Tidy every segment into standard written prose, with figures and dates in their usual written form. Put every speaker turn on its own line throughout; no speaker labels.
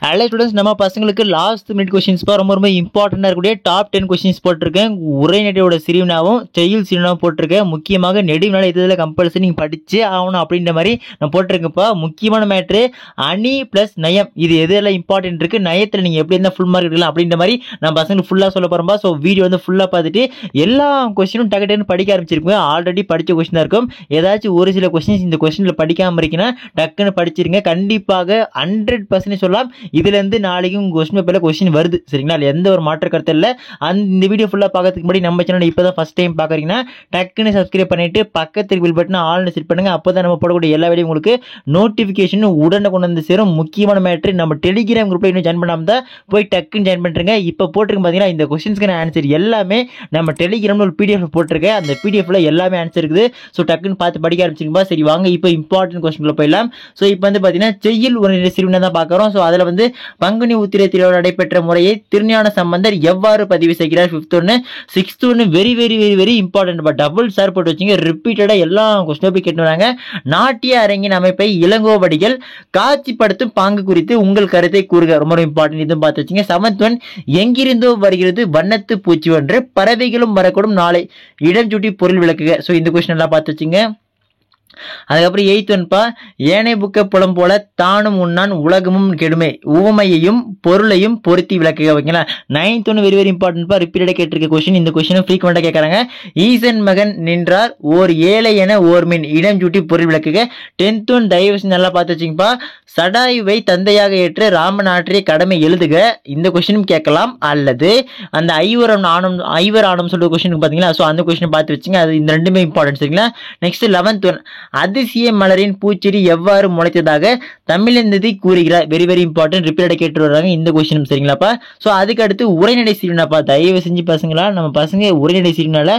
அல்ல ஸ்டூடெண்ட்ஸ், நம்ம பசங்களுக்கு லாஸ்ட் மினிட் கொஸ்டின்ஸ் ரொம்ப இம்பார்ட்டண்டாக இருக்கக்கூடிய டாப் 10 கொஸ்டின்ஸ் போட்டிருக்கேன். உரைநடையோட சிறுவினாவும் செய்யுள் சிறுவினாவும் போட்டிருக்கேன். முக்கியமாக நெடுவினால இதில் கம்பல்சரி நீங்கள் படிச்சு ஆகணும் அப்படின்ற மாதிரி நான் போட்டிருக்கேன்ப்பா. முக்கியமான மேட்ரு அணி ப்ளஸ் நயம், இது எதெல்லாம் இம்பார்ட்டன்ட் இருக்குது, நயத்தில் நீங்கள் எப்படி இருந்தால் ஃபுல் மார்க் எடுக்கலாம் அப்படின்ற மாதிரி நான் பசங்களுக்கு ஃபுல்லாக சொல்ல போகிறோம்பா. ஸோ வீடியோ வந்து ஃபுல்லாக பார்த்துட்டு எல்லா கொஸ்டினும் டக்குன்னு படிக்க ஆரம்பிச்சிருக்கோம். ஆல்ரெடி படித்த கொஸ்டினாக இருக்கும். ஏதாச்சும் ஒரு சில கொஸ்டின்ஸ் இந்த கொஸ்டினில் படிக்காமல் இருக்கீங்கன்னா டக்குன்னு படிச்சிருங்க. கண்டிப்பாக 100% சொல்லலாம் இதுலேருந்து நாளைக்கு உங்கள் கொஸ்டின் பேப்பரில் கொஸ்டின் வருது. சரிங்களா, எந்த ஒரு மாற்ற கருத்து இல்லை. இந்த வீடியோ ஃபுல்லாக பார்க்கறதுக்கு முன்னாடி நம்ம சேனல் இப்போ தான் ஃபஸ்ட் டைம் பார்க்குறீங்கன்னா டக்குன்னு சப்ஸ்கிரைப் பண்ணிவிட்டு பக்கத்துக்கு பில் பட்டனை ஆல்னு செட் பண்ணுங்கள். அப்போ தான் நம்ம போடக்கூடிய எல்லா வீடியோ உங்களுக்கு நோட்டிஃபிகேஷன் உடனே கொண்டு வந்து சேரும். முக்கியமான மேட்ரு, நம்ம டெலிகிராம் குரூப்பில் இன்னும் ஜாயின் பண்ணாமல் தான் போய் டக்குன்னு ஜாயின் பண்ணுறேங்க. இப்போ போட்டிருக்கேன் பார்த்தீங்கன்னா இந்த கொஸ்டின்ஸ்க்கான ஆன்சர் எல்லாமே நம்ம டெலிகிராமில் ஒரு பிடிஎஃப் போட்டிருக்கேன். அந்த பிடிஎஃப்ல எல்லாமே ஆன்சர் இருக்குது. ஸோ டக்குன்னு பார்த்து படிக்க ஆரம்பிச்சிருக்கா. சரி வாங்க இப்போ இம்பார்ட்டன்ட் கொஸ்டின்ல போயிடலாம். ஸோ இப்போ வந்து பார்த்தீங்கன்னா செய்யுள் உரைநடை சிறுவினை தான் பார்க்குறோம். ஸோ அதில் வந்து பங்குனி உத்திரை திருவிழா நடைபெற்ற முறையை திருஞான சம்பந்தர் எவ்வாறு பதிவு செய்கிறார்? 5th ஒன்று 6th ஒன்று very very very very important. But double sir போட்டு வச்சுங்க. ரிப்பீட்டடாக எல்லா கொஸ்டினும் போய் கேட்டு வராங்க. நாட்டிய அரங்கின் அமைப்பை இளங்கோவடிகள் காட்சிப்படுத்தும் பாங்கு குறித்து உங்கள் கருத்தை கூறுக. ரொம்ப இம்பார்ட்டன்ட், இதுவும் பார்த்து வச்சுங்க. 7th ஒன் எங்கிருந்தோ வருகிறது வண்ணத்து பூச்சி ஒன்று பறவைகளும் வரக்கூடும் நாளை இடம் சுட்டி பொருள் விளக்குக. ஸோ இந்த கொஸ்டின் எல்லாம் பார்த்து வச்சுங்க. அதுக்கப்புறம் 8th ஒன்பா ஏனை புக்க புலம் போல தானும் உண்ணான் உலகமும் கெடுமை உவமையையும் பொருளையும் பொருத்தி விளக்குக. ஓகேங்களா. 9th ஒன்று வெரி வெரி இம்பார்ட்டன்ட்பா. ரிப்பீட்டடாக கேட்டிருக்க கொஸ்டின். இந்த கொஸ்டின் ஃப்ரீக்வெண்டாக கேட்குறாங்க. ஈசன் மகன் நின்றார் ஓர் ஏழை என ஓர் மீன் இடம் சுட்டி பொருள் விளக்குக. 10th ஒன் தயவு செஞ்சு நல்லா பார்த்து வச்சுங்கப்பா. சடாயுவை தந்தையாக ஏற்று ராமன் ஆற்றிய கடமை எழுதுக. இந்த கொஸ்டினும் கேட்கலாம். அல்லது அந்த ஐவர் ஆணம் சொல்ற கொஸ்டினுக்கு பார்த்தீங்களா. ஸோ அந்த கொஸ்டின் பார்த்து வச்சுங்க. அது இந்த ரெண்டுமே இம்பார்ட்டன்ட். சரிங்களா. நெக்ஸ்ட் 11th ஒன் அதிசய மலரின் பூச்செடி எவ்வாறு முளைத்ததாக தமிழந்தி கூறுகிறார். Very very important. ரிப்பீட்டடாக கேட்டு வர்றாங்க இந்த கொஸ்டின். சரிங்களாப்பா. ஸோ அதுக்கு அடுத்து உரைநடை சிறுவினாப்பா. தயவு செஞ்சு பசங்களா, நம்ம பசங்க உரைநடை சிறுவினால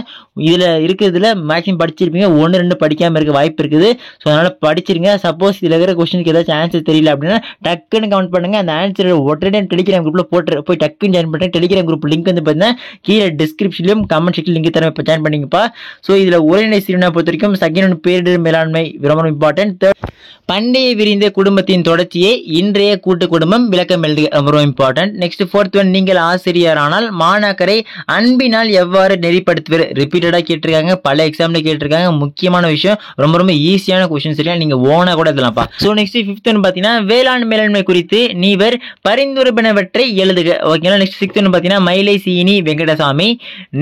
இதில் இருக்கிறதுல மேக்ஸிமம் படிச்சிருப்பீங்க. 1-2 படிக்காமல் இருக்க வாய்ப்பு இருக்குது. ஸோ அதனால் படிச்சிருங்க. சப்போஸ் இதில் இருக்கிற கொஸ்டினுக்கு ஏதாச்சும் ஆன்சர் தெரியல அப்படின்னா டக்குன்னு கமெண்ட் பண்ணுங்க. அந்த ஆன்சர் உடனே டெலிகிராம் குரூப்பில் போட்டு போய் டக்குன்னு ஜாயின் பண்ணுறேன். டெலிகிராம் குரூப் லிங்க் வந்து பார்த்தீங்கன்னா கீழே டிஸ்கிரிப்ஷன்லையும் கமெண்ட் செக்ஷன் லிங்க் தர இப்போ ஜாயின் பண்ணிங்கப்பா. ஸோ இதில் உரைநடை சிறுவினா பொறுத்த வரைக்கும் செகண்ட் பேரிடர் மேலாண்மை ரொம்ப இம்பார்ட்டன்ட். பண்டைய விரிந்த குடும்பத்தின் தொடர்ச்சியை இன்றைய கூட்டு குடும்பம் விளக்கம் எழுதுக. ரொம்ப இம்பார்ட்டன்ட். நெக்ஸ்ட் 4th ஒன் நீங்கள் ஆசிரியரானால் மாணாக்கரை அன்பினால் எவ்வாறு நெறிப்படுத்துவர். ரிப்பீட்டடாக கேட்டிருக்காங்க. பல எக்ஸாம்ல கேட்டிருக்காங்க. முக்கியமான விஷயம், ரொம்ப ஈஸியான கொஸ்டின். சரியா, நீங்க ஓனா கூட எழுதலாம்ப்பா. ஸோ நெக்ஸ்ட் 5th ஒன் பார்த்தீங்கன்னா வேளாண் மேலாண்மை குறித்து நீவர் பரிந்துரைப்பனவற்றை எழுதுக. ஓகேங்களா. நெக்ஸ்ட் 6th ஒன் பார்த்தீங்கன்னா மயிலை சீனி வெங்கடசாமி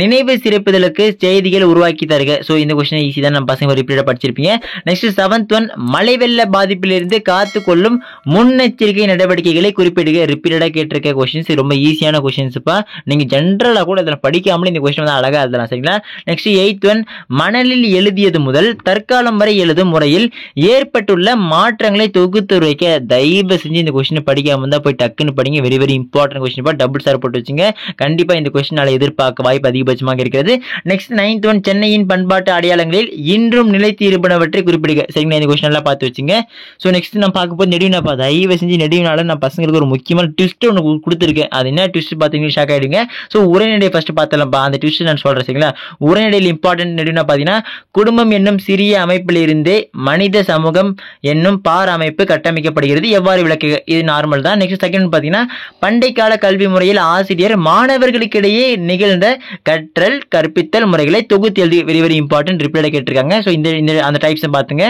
நினைவு சிறப்புதலுக்கு செய்திகள் உருவாக்கி தருக. ஸோ இந்த கொஸ்டின் ஈஸி தான், நம்ம பசங்க ரிப்பீட்டடாக படிச்சிருப்பீங்க. நெக்ஸ்ட் 7th ஒன் மழை வெள்ள பாதிப்பிலிருந்து காத்து கொள்ளும் முன்னெச்சரிக்கை நடவடிக்கைகளை குறிப்பிடுக. ரிப்பீட்டடாக கேட்டிருக்க கொஸ்டின்ஸ் ரொம்ப ஈஸியான கொஸ்டின்ஸ்ப்பா. நீங்க ஜென்ரலா கூட இதில் படிக்காமலே இந்த கொஸ்டின் வந்து அழகா எழுதலாம். சரிங்களா. நெக்ஸ்ட் 8th ஒன் மணலில் எழுதியது முதல் தற்காலம் வரை எழுதும் முறையில் ஏற்பட்டுள்ள மாற்றங்களை தொகுத்துரைக்க. தயவு செஞ்சு இந்த கொஸ்டின் படிக்காம இருந்தா போய் டக்குன்னு படிங்க. Very very important question. Double sir போட்டு வச்சுங்க. கண்டிப்பா இந்த கொஸ்டினால எதிர்பார்க்க வாய்ப்பு அதிகபட்சமாக இருக்கிறது. நெக்ஸ்ட் 9th ஒன் சென்னையின் பண்பாட்டு அடையாளங்களில் இன்றும் நிலைத்து இருப்பனவற்றை குறிப்பிடுக. சரிங்களா. இந்த கொஸ்டின் எல்லாம் பார்த்து வச்சுங்க. ஸோ நெக்ஸ்ட் நான் பார்க்க போது நெடுவினாப்பா. தயவு செஞ்சு நெடுவினால நான் பசங்களுக்கு ஒரு முக்கியமான ட்விஸ்ட் ஒன்று கொடுத்துருக்கேன். அது என்ன ட்விஸ்ட் பார்த்தீங்கன்னா ஷாக் ஆகிடுங்க. ஸோ உரைநடை ஃபர்ஸ்ட் பார்த்தலாம்ப்பா. அந்த ட்விஸ்ட் நான் சொல்றேன். சரிங்களா. உரைநடையில் இம்பார்ட்டன்ட் நெடுவினா பார்த்தீங்கன்னா குடும்பம் என்னும் சிறிய அமைப்பில் இருந்தே மனித சமூகம் என்னும் பார் அமைப்பு கட்டமைக்கப்படுகிறது எவ்வாறு விளக்குக. இது நார்மல் தான். நெக்ஸ்ட் செகண்ட் பார்த்தீங்கன்னா பண்டை கால கல்வி முறையில் ஆசிரியர் மாணவர்களுக்கிடையே நிகழ்ந்த கற்றல் கற்பித்தல் முறைகளை தொகுத்து எழுதி. Very very important. ரிப்பீட்டடாக கேட்டிருக்காங்க. ஸோ இந்த அந்த டைப்ஸை பார்த்துங்க.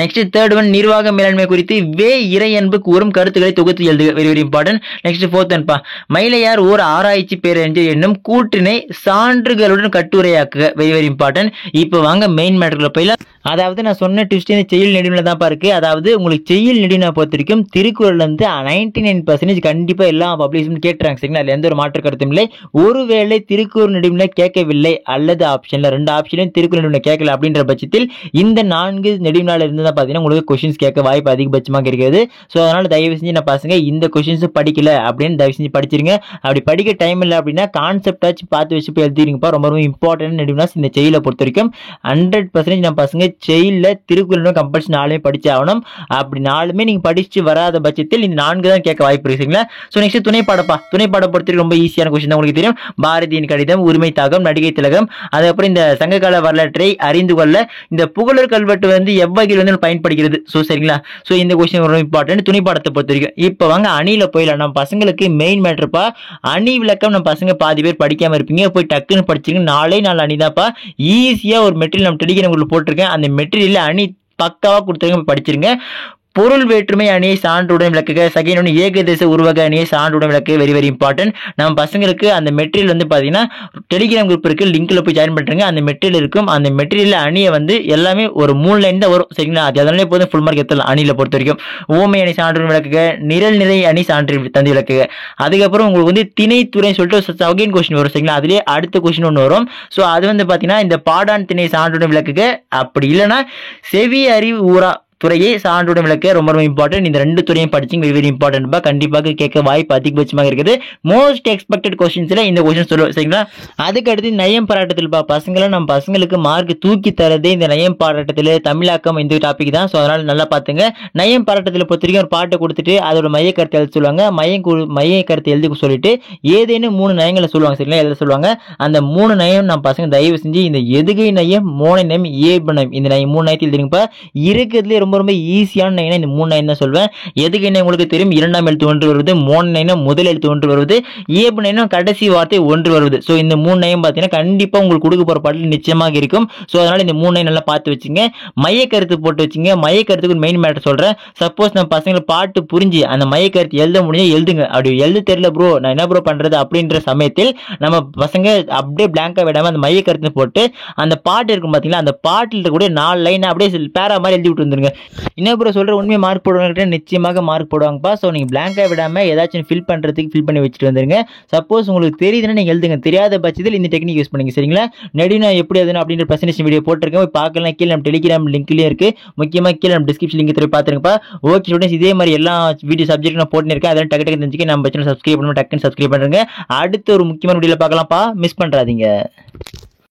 நெக்ஸ்ட் 3rd ஒன் நிர்வாக மேலாண்மை குறித்து இறை அன்பு கூறும் கருத்துக்களை தொகுத்து எழுதுக. Very very important. Next 4th ஒன்பா மயிலையார் ஓர் ஆராய்ச்சி பேரறிஞர் என்னும் கூற்றினை சான்றுகளுடன் கட்டுரையாக்குக. Very very important. இப்போ வாங்க மெயின் மேட்டர்ல போயிடலாம். அதாவது நான் சொன்ன ட்விஸ்ட் இந்த செய்யுள் நெடுவினா தான் இருக்கு. அதாவது உங்களுக்கு செய்யுள் நெடுவினா பொறுத்த வரைக்கும் திருக்குறள் வந்து 99% கண்டிப்பா எல்லா பப்ளிஷும் கேட்டுறாங்க. சரிங்களா. அதுல எந்த ஒரு மாற்று கருத்தும் இல்லை. ஒருவேளை திருக்குறள் நெடுவினா கேட்கவில்லை அல்லது ஆப்ஷன்ல 2 ஆப்ஷன்லையும் திருக்குறள் நெடுவினா கேட்கல அப்படின்ற பட்சத்தில் இந்த 4 நெடுவினால இருந்து தான் பார்த்தீங்கன்னா உங்களுக்கு கொஸ்டின்ஸ் கேட்க வாய்ப்பு அதிகபட்சமாக இருக்கிறது. ஸோ அதனால தயவு செஞ்சு நான் பசங்க இந்த கொஸ்டின்ஸ் படிக்கல அப்படின்னு தயவு செஞ்சு படிச்சிருங்க. அப்படி படிக்க டைம் இல்லை அப்படின்னா கான்செப்டாச்சு பார்த்து வச்சு போய் எழுதிருங்கப்பா. ரொம்ப இம்பார்ட்டன்ட் நெடுவினாஸ் இந்த செய்யுளை பொறுத்த வரைக்கும் 100% நம்ம பசங்க செயல்ல திருக்குறள் கம்பல்சரி 4 படிச்சு ஆகணும். அப்படி 4மே நீங்க படிச்சு வராத பட்சத்தில் இந்த 4 தான் கேட்க வாய்ப்பு இருக்குங்களா. So next துணைப்பாடப்பா. துணைப்பாட பொறுத்தவரைக்கும் ரொம்ப ஈஸியான கொஸ்டின் தான் உங்களுக்கு தெரியும். பாரதியின் கடிதம், உரிமை தாகம், நடிகை திலகம், அதுக்கப்புறம் இந்த சங்ககால வரலாற்றை அறிந்து கொள்ள இந்த புகழர் கல்வெட்டு வந்து எவ்வகை கேள்வி வந்து பயன்படுகிறது. ஸோ சரிங்களா. ஸோ இந்த கொஸ்டின் ரொம்ப இம்பார்ட்டன்ட் துணை பாடத்தை பொறுத்த வரைக்கும். இப்போ வாங்க அணியில போயிடலாம். நம்ம பசங்களுக்கு மெயின் மேட்டர்ப்பா அணி விளக்கம். நம்ம பசங்க பாதி பேர் படிக்காம இருப்பீங்க, போய் டக்குன்னு படிச்சிங்க. 4 அணி தான்ப்பா. ஈஸியா ஒரு மெட்டீரியல் நம்ம டெலிகிராம் குரூப்ல போட்டிருக்கேன். அந்த மெட்டீரியல் அணி பக்காவா கொடுத்துருங்க, போய் படிச்சிருங்க. பொருள் வேற்றுமை அணியை சான்றுடன் விளக்குக. செகண்ட் ஒன்று ஏகதேச உருவக அணியை சான்றுடன் விளக்கு. Very very important. நம்ம பசங்களுக்கு அந்த மெட்டீரியல் வந்து பார்த்தீங்கன்னா டெலிகிராம் குரூப் இருக்கு, லிங்க்ல போய் ஜாயின் பண்ணுறங்க. அந்த மெட்டீரியல் இருக்கும். அந்த மெட்டீரியல் அணியை வந்து எல்லாமே ஒரு 3 லைன் தான் வரும். சரிங்களா. அது அதனாலே போதும், ஃபுல் மார்க் எடுத்துடலாம் அணியில பொறுத்த வரைக்கும். ஓமை அணி சான்றுடன் விளக்குக, நிரல் நிறை அணி சான்று தந்து விளக்குக. அதுக்கப்புறம் உங்களுக்கு வந்து திணைத்துறை சொல்லிட்டு செகண்ட் கொஸ்டின் வரும். சரிங்களா. அதுலேயே அடுத்த கொஸ்டின் ஒன்று வரும். ஸோ அது வந்து பார்த்தீங்கன்னா இந்த பாடான் திணை சான்றுடன் விளக்குக. அப்படி இல்லைன்னா செவி அறிவு ஊரா துறையை சான்றுடன் விளக்க. ரொம்ப ரொம்ப இம்பார்ட்டன்ட். இந்த 2 துறையும் படிச்சிங்க, வெரி வெரி இம்பார்ட்டன்ட். கண்டிப்பாக கேட்க வாய்ப்பு அதிகபட்சமாக இருக்குது. மோஸ்ட் எக்ஸ்பெக்டட் கொஸ்டின்ஸ்ல இந்த கொஸ்டின் சொல்லுவோம். சரிங்களா. அதுக்கு அடுத்து நயம் பாராட்டத்தில் பசங்களை நம்ம பசங்களுக்கு மார்க் தூக்கி தரதே இந்த நயம் பாராட்டத்தில் தமிழாக்கம் இந்த டாபிக் தான். ஸோ அதனால நல்லா பார்த்துங்க. நயம் பாராட்டத்தில் பொறுத்த வரைக்கும் ஒரு பாட்டை கொடுத்துட்டு அதோட மைய கருத்தை எழுத சொல்லுவாங்க. மைய கருத்தை எழுதி சொல்லிட்டு ஏதேனும் 3 நயங்களை சொல்லுவாங்க. சரிங்களா. எழுத சொல்லுவாங்க. அந்த 3 நயம் நம்ம பசங்க தயவு செஞ்சு இந்த எதுகை நயம், மோனை நயம், ஏப நயம், இந்த 3 நயத்தில் எழுதுங்கப்பா. இருக்கிறதுலே ரொம்ப ரொம்ப ஈஸியான நயம் இந்த 3 நயம் தான் சொல்வேன். எதுக்கு என்ன உங்களுக்கு தெரியும், 2ஆம் எழுத்து 1 வருவது, மோன நயம் முதல் எழுத்து 1 வருவது, ஏப நயம் கடைசி வார்த்தை 1 வருவது. ஸோ இந்த 3 நயம் பார்த்தீங்கன்னா கண்டிப்பாக உங்களுக்கு கொடுக்க போற பாடல் நிச்சயமாக இருக்கும். ஸோ அதனால இந்த 3 நயம் நல்லா பார்த்து வச்சுங்க. மைய கருத்து போட்டு வச்சுங்க. மைய கருத்துக்கு மெயின் மேட்டர் சொல்றேன். சப்போஸ் நம்ம பசங்களுக்கு பாட்டு புரிஞ்சு அந்த மைய கருத்து எழுத முடிஞ்சா எழுதுங்க. அப்படி எழுத தெரியல ப்ரோ, நான் என்ன ப்ரோ பண்றது அப்படின்ற சமயத்தில் நம்ம பசங்க அப்படியே பிளாங்கா விடாம அந்த மைய கருத்து போட்டு அந்த பாட்டு இருக்கும் பார்த்தீங்களா, அந்த பாட்டில் கூட 4 லைன் அப்படியே பேரா மாதிரி எழுதி விட்டு வந்துருங்க. என்ன ப்ரோ சொல்ற, உண்மையை மார்க் போடுவாங்க? நிச்சயமாக மார்க் போடுவாங்கப்பா. ஸோ நீங்கள் பிளாங்கா விடாம ஏதாச்சும் ஃபில் பண்ணுறதுக்கு ஃபில் பண்ணி வச்சுட்டு வந்துருங்க. சப்போஸ் உங்களுக்கு தெரியுதுன்னா நீங்கள் எழுதுங்க, தெரியாத பட்சத்தில் இந்த டெக்னிக் யூஸ் பண்ணுங்க. சரிங்களா. நெடுனா எப்படி அதுனா அப்படின்ற பிரசன்டேஷன் வீடியோ போட்டிருக்கேன், போய் பார்க்கலாம். கீழே நம்ம டெலிகிராம் லிங்க்லேயே இருக்கு. முக்கியமாக கீழே நம்ம டிஸ்கிரிப்ஷன் லிங்க் போய் பார்த்துருங்கப்பா. ஓகே ஸ்டூடெண்ட்ஸ், இதே மாதிரி எல்லா வீடியோ சப்ஜெக்ட் நான் போட்டுருக்கேன். அதெல்லாம் டக்கு தெரிஞ்சுக்க நம்ம சேனல் சப்ஸ்கிரைப் பண்ணுங்க, டக்குன்னு சப்ஸ்கிரைப் பண்ணுங்க. அடுத்து ஒரு முக்கியமான வீடியோவில் பார்க்கலாம்ப்பா, மிஸ் பண்ணுறாதீங்க.